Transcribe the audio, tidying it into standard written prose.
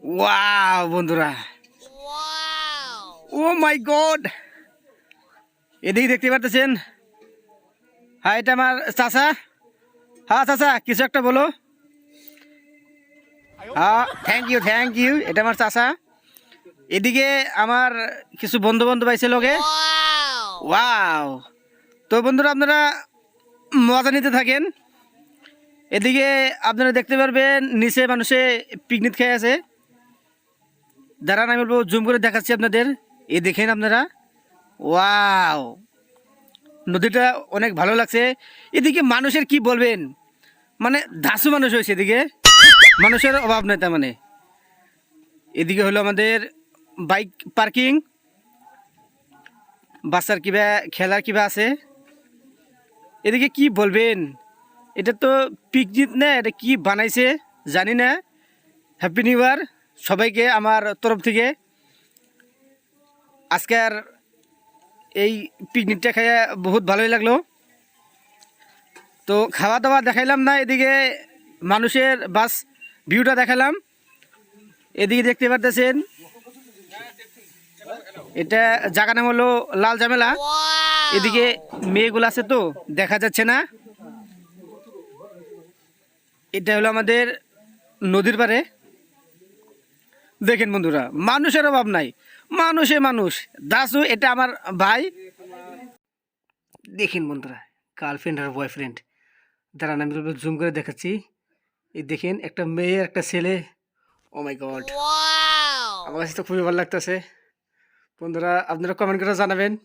Wow বন্ধুরা, ও মাই god, এদিকে দেখতে পারতেছেন। হ্যাঁ, এটা আমার চাচা। হ্যাঁ চাচা, কিছু একটা বলো। হ্যাঁ, থ্যাংক ইউ, এটা আমার চাচা। এদিকে আমার কিছু বন্ধু বান্ধব আইছে লোকে। ওয়াও, তো বন্ধুরা আপনারা মজা নিতে থাকেন। এদিকে আপনারা দেখতে পারবেন নিচে মানুষে পিকনিক খেয়ে আছে। দাঁড়ান, আমি বলবো জুম করে দেখাচ্ছি আপনাদের। এই দেখেন আপনারা, ওয়াও, নদীটা অনেক ভালো লাগছে। এদিকে মানুষের কি বলবেন, মানে ধাসু মানুষ হয়েছে এদিকে, মানুষের অভাব নেই। তার মানে এদিকে হলো আমাদের বাইক পার্কিং, বাচ্চার কিবা খেলার কিবা আছে। এদিকে কি বলবেন, এটা তো পিকনিক না, এটা কি বানাইছে জানি না। হ্যাপি নিউ ইয়ার সবাইকে আমার তরফ থেকে। আজকের এই পিকনিকটা খেয়ে বহুত ভালোই লাগলো। তো খাওয়া দাওয়া দেখাইলাম না, এদিকে মানুষের বাস ভিউটা দেখালাম। এদিকে দেখতে পারতেছেন, এটা জায়গা নাম হলো লাল ঝামেলা। এদিকে মেয়েগুলো আছে তো দেখা যাচ্ছে না। এটা হলো আমাদের নদীর পাড়ে। দেখেন বন্ধুরা, মানুষের অভাব নাই, মানুষ। দাসু এটা আমার ভাই। দেখেন বন্ধুরা, গার্লফ্রেন্ড আর বয়ফ্রেন্ড। দাঁড়ান, আমি জুম করে দেখাচ্ছি। এই দেখেন, একটা মেয়ে একটা ছেলে। ও মাই গড, আমার কাছে তো খুবই ভালো লাগতেছে। বন্ধুরা আপনারা কমেন্ট করে জানাবেন।